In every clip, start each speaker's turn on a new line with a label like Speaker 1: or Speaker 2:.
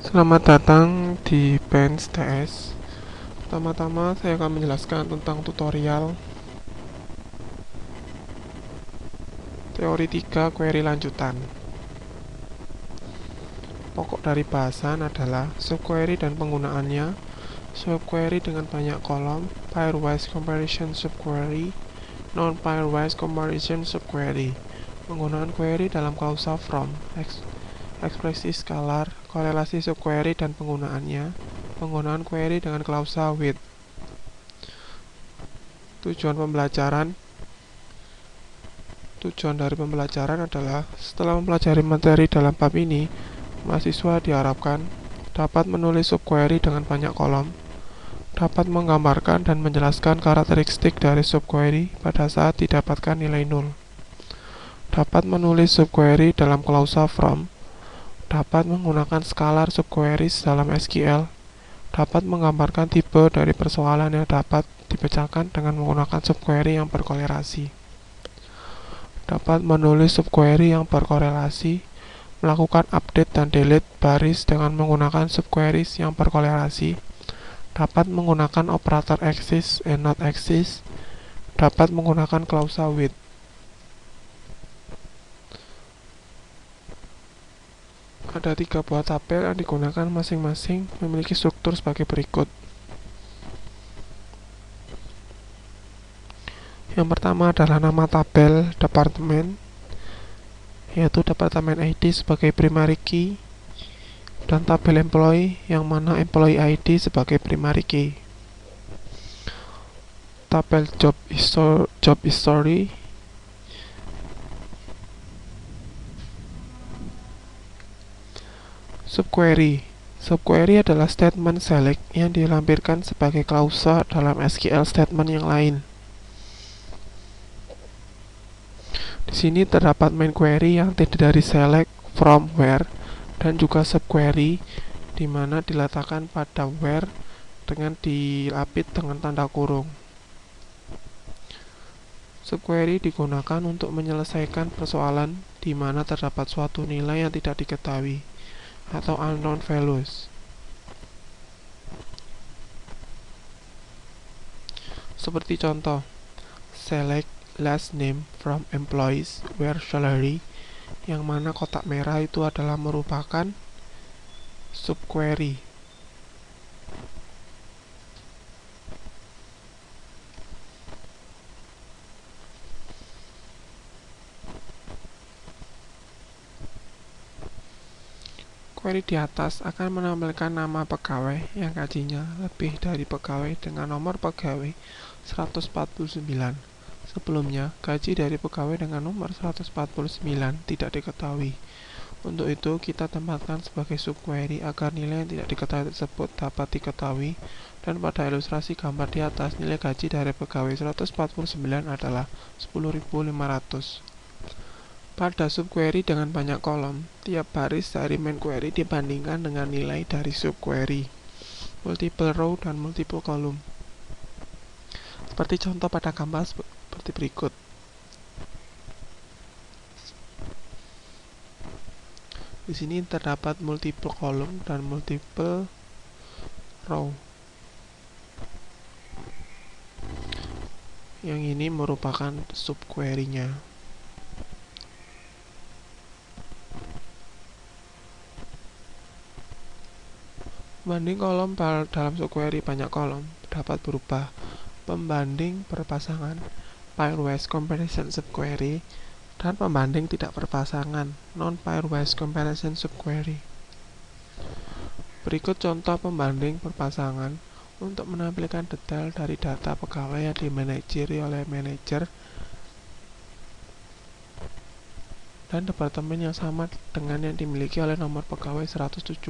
Speaker 1: Selamat datang di Bench TS. Pertama-tama saya akan menjelaskan tentang tutorial teori 3 query lanjutan. Pokok dari bahasan adalah subquery dan penggunaannya, subquery dengan banyak kolom, pairwise comparison subquery, non-pairwise comparison subquery, penggunaan query dalam klausa from, ekspresi skalar, korelasi subquery dan penggunaannya, penggunaan query dengan klausa with. Tujuan dari pembelajaran adalah setelah mempelajari materi dalam bab ini, mahasiswa diharapkan dapat menulis subquery dengan banyak kolom, dapat menggambarkan dan menjelaskan karakteristik dari subquery pada saat didapatkan nilai 0, dapat menulis subquery dalam klausa from, dapat menggunakan skalar subqueries dalam SQL, dapat menggambarkan tipe dari persoalan yang dapat dipecahkan dengan menggunakan subquery yang berkorelasi, dapat menulis subquery yang berkorelasi, melakukan update dan delete baris dengan menggunakan subqueries yang berkorelasi, dapat menggunakan operator axis and not axis, dapat menggunakan klausa with. Ada 3 buah tabel yang digunakan masing-masing memiliki struktur sebagai berikut. Yang pertama adalah nama tabel departemen, yaitu departemen ID sebagai primary key, dan tabel employee yang mana employee ID sebagai primary key. Tabel job history, subquery adalah statement select yang dilampirkan sebagai klausa dalam SQL statement yang lain. Di sini terdapat main query yang terdiri dari select, from, where, dan juga subquery di mana diletakkan pada where dengan dilapit dengan tanda kurung. Subquery digunakan untuk menyelesaikan persoalan di mana terdapat suatu nilai yang tidak diketahui atau unknown values. Seperti contoh, select last name from employees where salary, yang mana kotak merah itu adalah merupakan subquery. Query di atas akan menampilkan nama pegawai yang gajinya lebih dari pegawai dengan nomor pegawai 149. Sebelumnya, gaji dari pegawai dengan nomor 149 tidak diketahui. Untuk itu, kita tempatkan sebagai subquery agar nilai yang tidak diketahui tersebut dapat diketahui, dan pada ilustrasi gambar di atas, nilai gaji dari pegawai 149 adalah 10.500. Pada subquery dengan banyak kolom, tiap baris dari main query dibandingkan dengan nilai dari subquery, multiple row dan multiple column. Seperti contoh pada gambar seperti berikut. Di sini terdapat multiple column dan multiple row. Yang ini merupakan subquery-nya. Pembanding kolom dalam subquery banyak kolom dapat berubah pembanding berpasangan, pairwise comparison subquery, dan pembanding tidak berpasangan, non-pairwise comparison subquery. Berikut contoh pembanding berpasangan untuk menampilkan detail dari data pegawai yang dimanajeri oleh manajer dan departemen yang sama dengan yang dimiliki oleh nomor pegawai 178.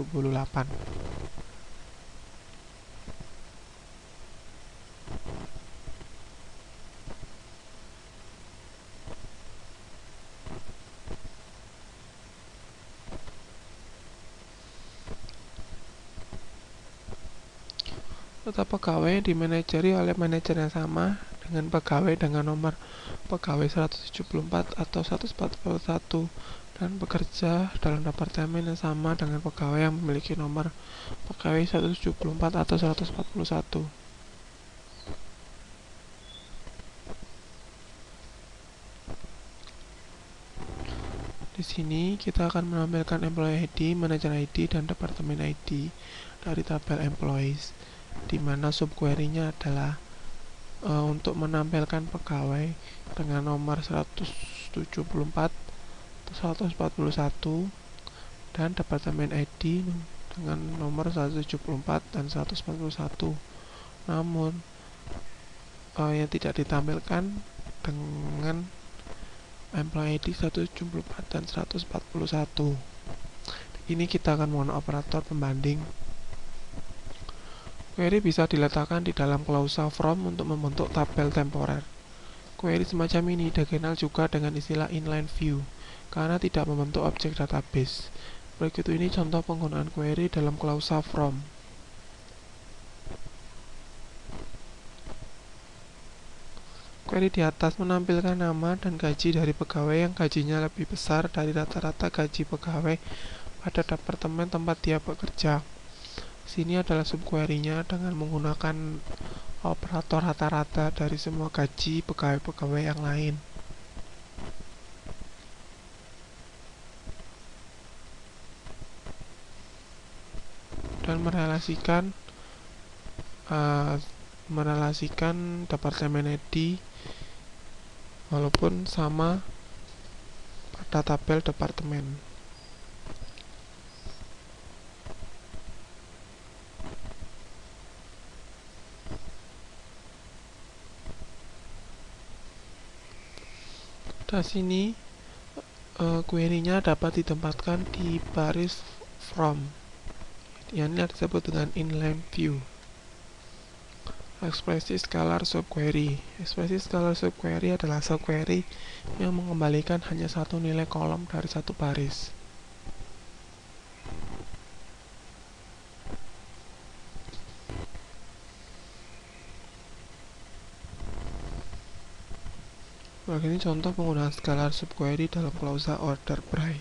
Speaker 1: Data pegawai yang dimanajeri oleh manajer yang sama dengan pegawai dengan nomor pegawai 174 atau 141 dan bekerja dalam departemen yang sama dengan pegawai yang memiliki nomor pegawai 174 atau 141. Di sini kita akan menampilkan employee ID, manager ID, dan departemen ID dari tabel employees, di mana subquery-nya adalah untuk menampilkan pegawai dengan nomor 174 atau 141 dan departemen ID dengan nomor 174 dan 141. Namun yang tidak ditampilkan dengan employee ID 174 dan 141. Ini kita akan menggunakan operator pembanding. Query bisa diletakkan di dalam klausa from untuk membentuk tabel temporer. Query semacam ini dikenal juga dengan istilah inline view karena tidak membentuk objek database. Berikut ini contoh penggunaan query dalam klausa from. Query di atas menampilkan nama dan gaji dari pegawai yang gajinya lebih besar dari rata-rata gaji pegawai pada departemen tempat dia bekerja. Sini adalah subquery-nya dengan menggunakan operator rata-rata dari semua gaji pegawai-pegawai yang lain. Dan merelasikan departemen ID walaupun sama pada tabel departemen. Pada sini query-nya dapat ditempatkan di baris from, yang disebut dengan inline view. Ekspresi scalar subquery. Ekspresi scalar subquery adalah subquery yang mengembalikan hanya satu nilai kolom dari satu baris. Begini contoh penggunaan scalar subquery dalam klausa order by.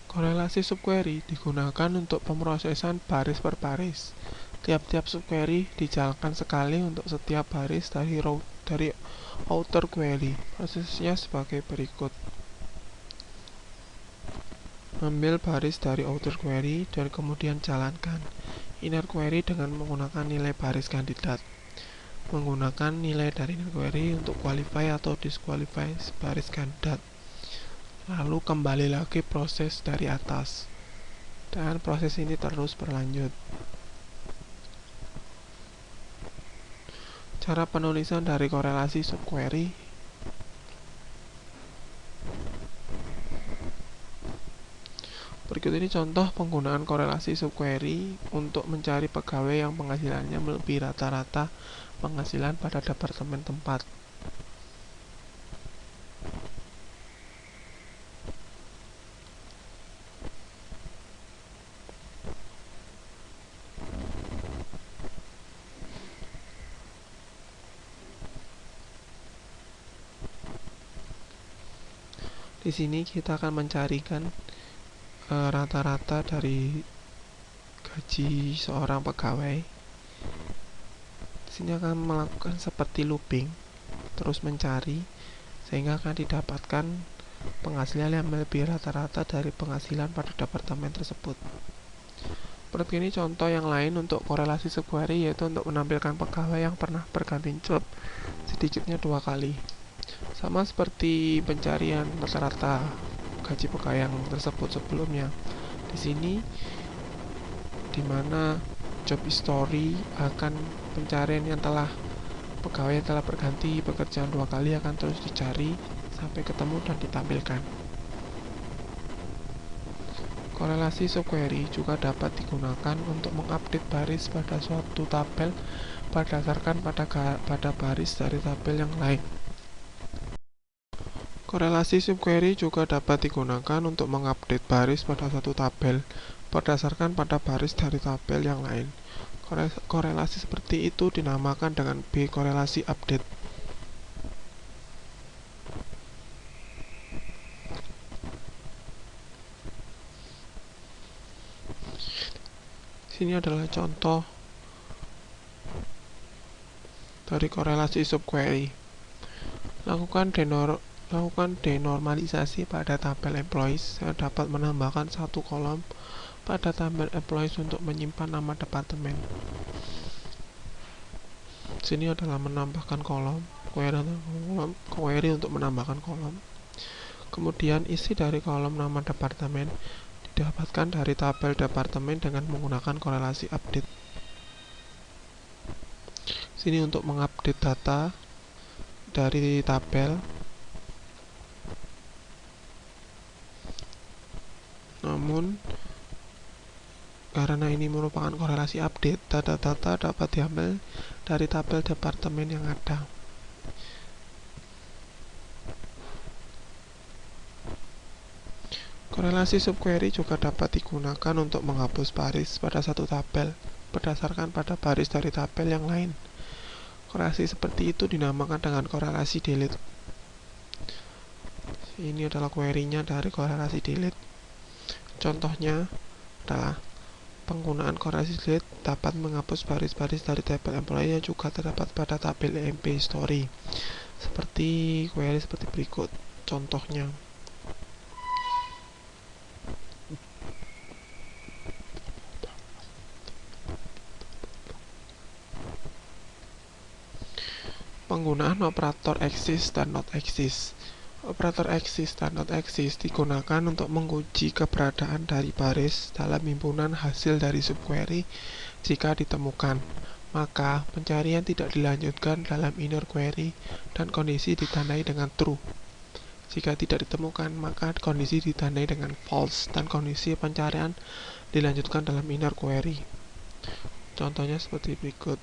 Speaker 1: Korelasi subquery digunakan untuk pemrosesan baris per baris. Tiap-tiap subquery dijalankan sekali untuk setiap baris dari outer query. Prosesnya sebagai berikut. Ambil baris dari outer query dan kemudian jalankan inner query dengan menggunakan nilai baris kandidat. Menggunakan nilai dari inner query untuk qualify atau disqualify baris kandidat. Lalu kembali lagi proses dari atas. Dan proses ini terus berlanjut. Cara penulisan dari korelasi subquery. Berikut ini contoh penggunaan korelasi subquery untuk mencari pegawai yang penghasilannya melebihi rata-rata penghasilan pada departemen tempat. Di sini kita akan mencarikan rata-rata dari gaji seorang pegawai. Di sini akan melakukan seperti looping, terus mencari sehingga akan didapatkan penghasilan yang melebihi rata-rata dari penghasilan pada departemen tersebut. Seperti ini contoh yang lain untuk korelasi subquery, yaitu untuk menampilkan pegawai yang pernah berganti job sedikitnya 2 kali. Sama seperti pencarian rata-rata gaji pegawai yang tersebut sebelumnya. Di sini dimana job history akan pencarian yang pegawai yang telah berganti pekerjaan 2 kali akan terus dicari sampai ketemu dan ditampilkan. Korelasi subquery juga dapat digunakan untuk mengupdate baris pada suatu tabel berdasarkan pada baris dari tabel yang lain. Korelasi subquery juga dapat digunakan untuk mengupdate baris pada satu tabel berdasarkan pada baris dari tabel yang lain. Korelasi seperti itu dinamakan dengan B korelasi update. Sini adalah contoh dari korelasi subquery. Lakukan denormalisasi pada tabel employees. Saya dapat menambahkan satu kolom pada tabel employees untuk menyimpan nama departemen. Sini adalah menambahkan kolom, query untuk menambahkan kolom. Kemudian isi dari kolom nama departemen didapatkan dari tabel departemen dengan menggunakan korelasi update. Sini untuk mengupdate data dari tabel. Namun karena ini merupakan korelasi update, data-data dapat diambil dari tabel departemen yang ada. Korelasi subquery juga dapat digunakan untuk menghapus baris pada satu tabel berdasarkan pada baris dari tabel yang lain. Korelasi seperti itu dinamakan dengan korelasi delete. Ini adalah query-nya dari korelasi delete. Contohnya adalah penggunaan korelasi delete dapat menghapus baris-baris dari tabel employee yang juga terdapat pada tabel emp history. Seperti query seperti berikut. Contohnya, penggunaan operator exist dan not exist. Operator exist dan not exist digunakan untuk menguji keberadaan dari baris dalam himpunan hasil dari subquery. Jika ditemukan, maka pencarian tidak dilanjutkan dalam inner query dan kondisi ditandai dengan true. Jika tidak ditemukan, maka kondisi ditandai dengan false dan kondisi pencarian dilanjutkan dalam inner query. Contohnya seperti berikut.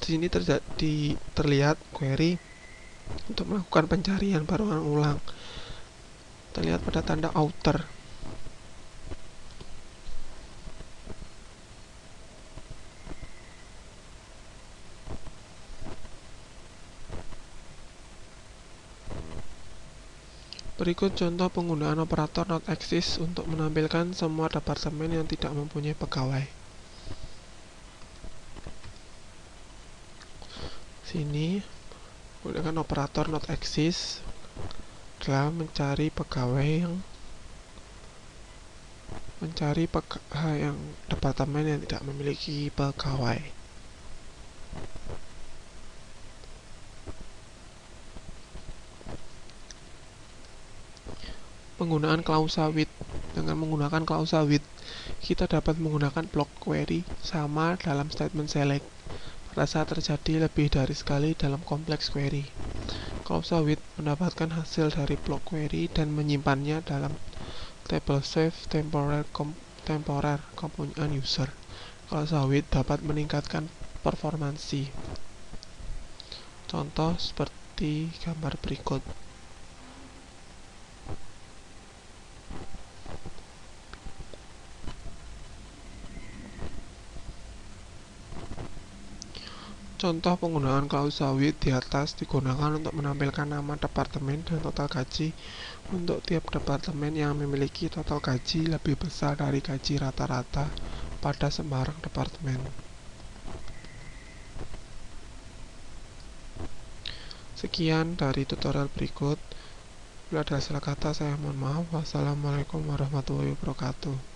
Speaker 1: Di sini terlihat query untuk melakukan pencarian berulang-ulang. Terlihat pada tanda outer. Berikut contoh penggunaan operator not exist untuk menampilkan semua departemen yang tidak mempunyai pegawai. Sini menggunakan operator not exist adalah mencari departemen yang tidak memiliki pegawai. Penggunaan klausa with. Dengan menggunakan klausa with, kita dapat menggunakan block query sama dalam statement select pada saat terjadi lebih dari sekali dalam kompleks query. Klausa with mendapatkan hasil dari block query dan menyimpannya dalam table save temporer kepunyaan user. Klausa with dapat meningkatkan performansi. Contoh seperti gambar berikut. Contoh penggunaan klausa with di atas digunakan untuk menampilkan nama departemen dan total gaji untuk tiap departemen yang memiliki total gaji lebih besar dari gaji rata-rata pada sembarang departemen. Sekian dari tutorial berikut. Bila ada salah kata, saya mohon maaf. Wassalamualaikum warahmatullahi wabarakatuh.